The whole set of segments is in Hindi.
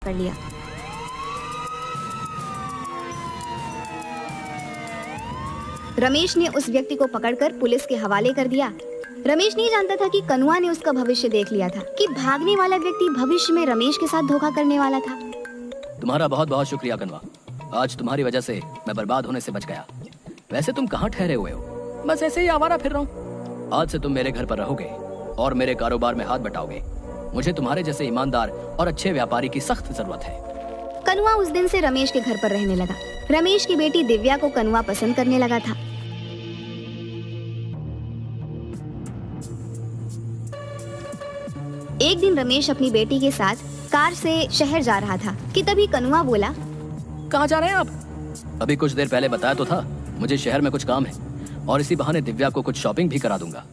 कर लिया। रमेश ने उस व्यक्ति को पकड़कर पुलिस के हवाले कर दिया। रमेश नहीं जानता था कि कनुआ ने उसका भविष्य देख लिया था, कि भागने वाला व्यक्ति भविष्य में रमेश के साथ धोखा करने वाला था। तुम्हारा बहुत बहुत शुक्रिया कनुआ, आज तुम्हारी वजह से मैं बर्बाद होने से बच गया। वैसे तुम कहाँ ठहरे हुए हो? बस ऐसे ही आवारा फिर रहा हूँ। आज से तुम मेरे घर पर रहोगे और मेरे कारोबार में हाथ बटाओगे। मुझे तुम्हारे जैसे ईमानदार और अच्छे व्यापारी की सख्त जरूरत है। कनुआ उस दिन से रमेश के घर पर रहने लगा। रमेश की बेटी दिव्या को कनुआ पसंद करने लगा था। एक दिन रमेश अपनी बेटी के साथ कार से शहर जा रहा था कि तभी कनुआ बोला, कहाँ जा रहे हैं आप? अभी कुछ देर पहले बताया तो था, मुझे शहर में कुछ काम है और इसी बहाने दिव्या को कुछ शॉपिंग भी करा दूंगा।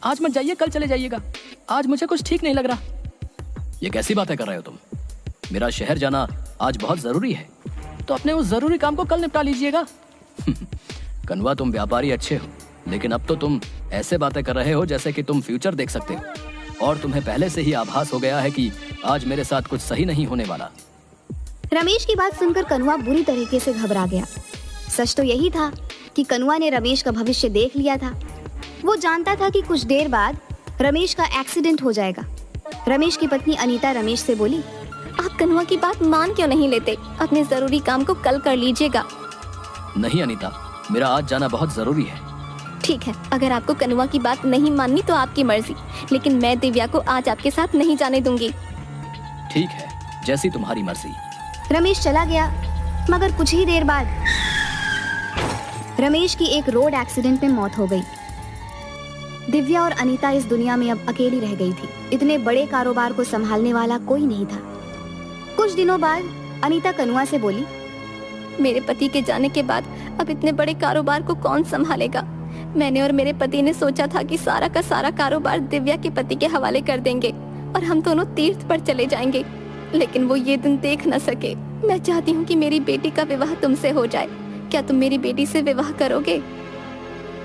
आज मत जाइए, कल चले जाइएगा। आज मुझे कुछ ठीक नहीं लग रहा। ये कैसी बातें कर रहे हो तुम? मेरा शहर जाना आज बहुत जरूरी है, तो अपने उस जरूरी काम को कल निपटा लीजिएगा। कनुआ, तुम व्यापारी अच्छे हो, लेकिन अब तो तुम ऐसे बातें कर रहे हो जैसे कि तुम फ्यूचर देख सकते हो, और तुम्हें पहले से ही आभास हो गया है कि आज मेरे साथ कुछ सही नहीं होने वाला। रमेश की बात सुनकर कनुआ बुरी तरीके से घबरा गया। सच तो यही था कि कनुआ ने रमेश का भविष्य देख लिया था। वो जानता था कि कुछ देर बाद रमेश का एक्सीडेंट हो जाएगा। रमेश की पत्नी अनीता रमेश से बोली, आप कनुआ की बात मान क्यों नहीं लेते? अपने जरूरी काम को कल कर लीजिएगा। नहीं अनीता, मेरा आज जाना बहुत जरूरी है। ठीक है, अगर आपको कनुआ की बात नहीं माननी तो आपकी मर्जी, लेकिन मैं दिव्या को आज आपके साथ नहीं जाने दूंगी। ठीक है, जैसी तुम्हारी मर्जी। रमेश चला गया, मगर कुछ ही देर बाद रमेश की एक रोड एक्सीडेंट में मौत हो गई। दिव्या और अनीता इस दुनिया में अब अकेली रह गई थी। इतने बड़े कारोबार को संभालने वाला कोई नहीं था। कुछ दिनों बाद अनीता कनुआ से बोली, मेरे पति के जाने के बाद अब इतने बड़े कारोबार को कौन संभालेगा? मैंने और मेरे पति ने सोचा था कि सारा का सारा कारोबार दिव्या के पति के हवाले कर देंगे और हम दोनों तीर्थ पर चले जाएंगे, लेकिन वो ये दिन देख न सके। मैं चाहती हूँ कि मेरी बेटी का विवाह तुमसे हो जाए। क्या तुम मेरी बेटी से विवाह करोगे?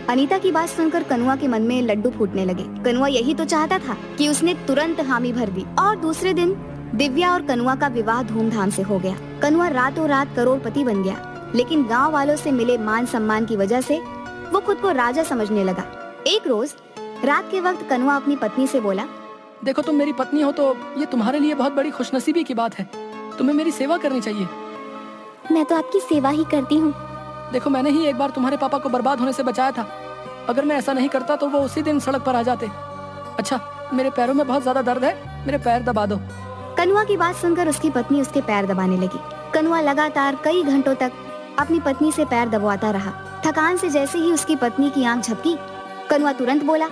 अनीता की बात सुनकर कनुआ के मन में लड्डू फूटने लगे। कनुआ यही तो चाहता था कि उसने तुरंत हामी भर दी और दूसरे दिन दिव्या और कनुआ का विवाह धूमधाम से हो गया। कनुआ रातों रात करोड़पति बन गया, लेकिन गांव वालों से मिले मान सम्मान की वजह से वो खुद को राजा समझने लगा। एक रोज रात के वक्त कनुआ अपनी पत्नी से बोला, देखो, तुम मेरी पत्नी हो तो ये तुम्हारे लिए बहुत बड़ी खुशनसीबी की बात है। तुम्हें मेरी सेवा करनी चाहिए। मैं तो आपकी सेवा ही करती हूँ। देखो, मैंने ही एक बार तुम्हारे पापा को बर्बाद होने से बचाया था। अगर मैं ऐसा नहीं करता तो वो उसी दिन सड़क पर आ जाते। अच्छा, मेरे पैरों में बहुत ज्यादा दर्द है, मेरे पैर दबा दो। कनुआ की बात सुनकर उसकी पत्नी उसके पैर दबाने लगी। कनुआ लगातार कई घंटों तक अपनी पत्नी से पैर दबाता रहा। थकान से जैसे ही उसकी पत्नी की आंख झपकी, कनुआ तुरंत बोला,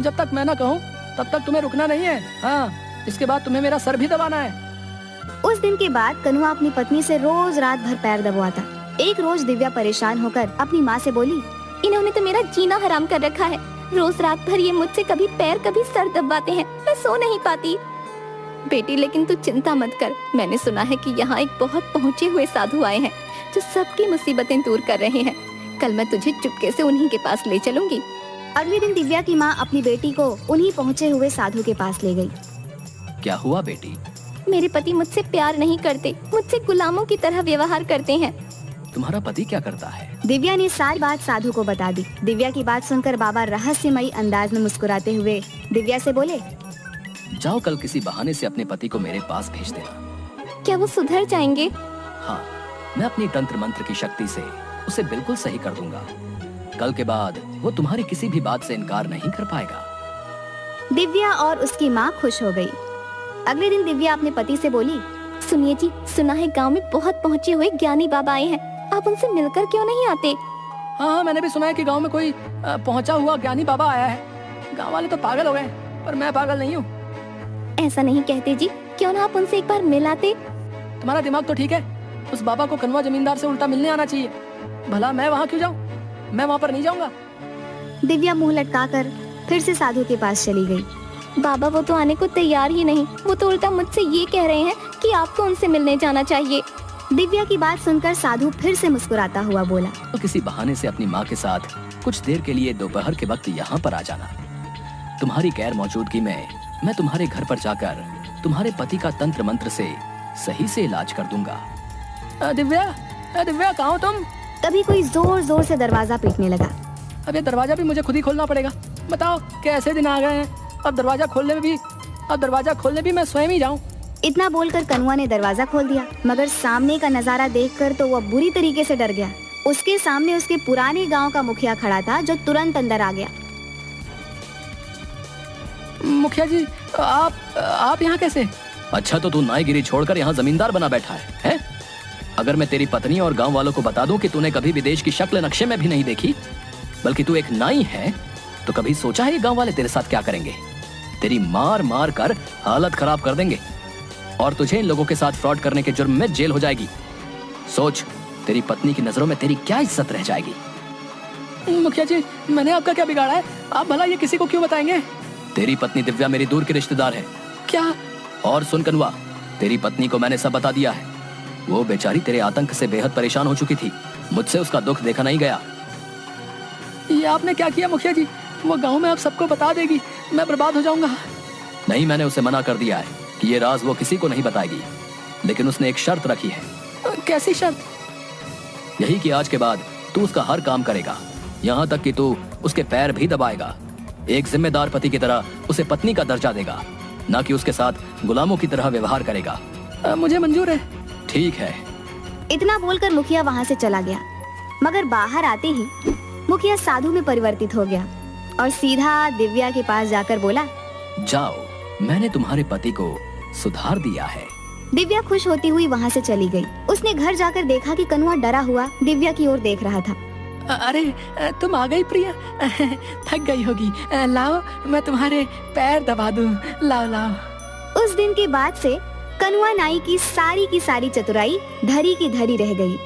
जब तक मैं ना कहूँ तब तक तुम्हें रुकना नहीं है। हाँ, इसके बाद तुम्हें मेरा सर भी दबाना है। उस दिन के बाद कनुआ अपनी पत्नी से रोज रात भर पैर दबाता। एक रोज दिव्या परेशान होकर अपनी माँ से बोली, इन्होंने तो मेरा जीना हराम कर रखा है। रोज रात भर ये मुझसे कभी पैर कभी सर दबाते हैं, मैं सो नहीं पाती। बेटी, लेकिन तू चिंता मत कर। मैंने सुना है कि यहाँ एक बहुत पहुँचे हुए साधु आए हैं जो सबकी मुसीबतें दूर कर रहे हैं। कल मैं तुझे चुपके से उन्हीं के पास ले चलूंगी। अगले दिन दिव्या की माँ अपनी बेटी को उन्हीं पहुँचे हुए साधु के पास ले गई। क्या हुआ बेटी? मेरे पति मुझसे प्यार नहीं करते, मुझसे गुलामों की तरह व्यवहार करते हैं। तुम्हारा पति क्या करता है? दिव्या ने सारी बात साधु को बता दी। दिव्या की बात सुनकर बाबा रहस्यमयी अंदाज में मुस्कुराते हुए दिव्या से बोले, जाओ, कल किसी बहाने से अपने पति को मेरे पास भेज देना। क्या वो सुधर जाएंगे? हाँ, मैं अपनी तंत्र मंत्र की शक्ति से उसे बिल्कुल सही कर दूंगा। कल के बाद वो तुम्हारी किसी भी बात से इनकार नहीं कर पाएगा। दिव्या और उसकी माँ खुश हो गई। अगले दिन दिव्या अपने पति से बोली, सुनिए जी, सुना है गांव में बहुत पहुँचे हुए ज्ञानी बाबा आए हैं, आप उनसे मिलकर क्यों नहीं आते? हाँ, मैंने भी सुना है कि गांव में कोई पहुंचा हुआ ज्ञानी बाबा आया है। गांव वाले तो पागल हो गए, पर मैं पागल नहीं हूँ। ऐसा नहीं कहते जी, क्यों ना आप उनसे एक बार मिल आते? तुम्हारा दिमाग तो ठीक है। उस बाबा को कनुआ जमींदार से उल्टा मिलने आना चाहिए। भला मैं वहाँ क्यों जाऊँ? मैं वहाँ पर नहीं जाऊँगा। दिव्या मुंह लटकाकर फिर से साधु के पास चली गई। बाबा वो तो आने को तैयार ही नहीं, वो तो उल्टा मुझसे ये कह रहे हैं कि आपको उनसे मिलने जाना चाहिए। दिव्या की बात सुनकर साधु फिर से मुस्कुराता हुआ बोला, तो किसी बहाने से अपनी माँ के साथ कुछ देर के लिए दोपहर के वक्त यहाँ पर आ जाना। तुम्हारी गैर मौजूदगी में मैं तुम्हारे घर पर जाकर तुम्हारे पति का तंत्र मंत्र से सही से इलाज कर दूंगा। दिव्या, दिव्या कहाँ हो तुम? तभी कोई जोर जोर से दरवाजा पीटने लगा। अब ये दरवाजा भी मुझे खुद ही खोलना पड़ेगा। बताओ कैसे दिन आ गए हैं, अब दरवाजा खोलने भी मैं स्वयं ही जाऊं। इतना बोलकर कनुआ ने दरवाजा खोल दिया, मगर सामने का नजारा देखकर तो वह बुरी तरीके से डर गया। उसके सामने उसके पुराने गांव का मुखिया खड़ा था, जो तुरंत अंदर आ गया। मुखिया जी, आप यहाँ कैसे? अच्छा, तो तू नाईगिरी छोड़कर यहाँ जमींदार बना बैठा है? अगर मैं तेरी पत्नी और गांव वालों को बता दूं कि तूने कभी विदेश की शक्ल नक्शे में भी नहीं देखी, बल्कि तू एक नाई है, तो कभी सोचा है ये गांव वाले तेरे साथ क्या करेंगे? तेरी मार मार कर हालत खराब कर देंगे और तुझे इन लोगों के साथ फ्रॉड करने के जुर्म में जेल हो जाएगी। सोच, तेरी पत्नी की नजरों में तेरी क्या इज्जत रह जाएगी। मुखिया जी, मैंने आपका क्या बिगाड़ा है? आप भला ये किसी को क्यों बताएंगे? तेरी पत्नी दिव्या मेरी दूर की रिश्तेदार है। क्या? और सुन कनुआ, तेरी पत्नी को मैंने सब बता दिया है। वो बेचारी तेरे आतंक से बेहद परेशान हो चुकी थी, मुझसे उसका दुख देखा नहीं गया। ये आपने क्या किया मुखिया जी? वो गांव में आप सबको बता देगी, मैं बर्बाद हो जाऊंगा। नहीं, मैंने उसे मना कर दिया है कि ये राज वो किसी को नहीं बताएगी, लेकिन उसने एक शर्त रखी है। कैसी शर्त? यही कि आज के बाद तू उसका हर काम करेगा, यहाँ तक कि तू उसके पैर भी दबाएगा। एक जिम्मेदार पति की तरह उसे पत्नी का दर्जा देगा, ना कि उसके साथ गुलामों की तरह व्यवहार करेगा। मुझे मंजूर है। ठीक है। इतना बोलकर मुखिया वहाँ से चला गया, मगर बाहर आते ही मुखिया साधु में परिवर्तित हो गया और सीधा दिव्या के पास जाकर बोला, जाओ, मैंने तुम्हारे पति को सुधार दिया है। दिव्या खुश होती हुई वहाँ से चली गई। उसने घर जाकर देखा कि कनुआ डरा हुआ दिव्या की ओर देख रहा था। अरे तुम आ गई प्रिया, थक गई होगी, लाओ मैं तुम्हारे पैर दबा दूं, लाओ लाओ। उस दिन के बाद से कनुआ नाई की सारी चतुराई धरी की धरी रह गई।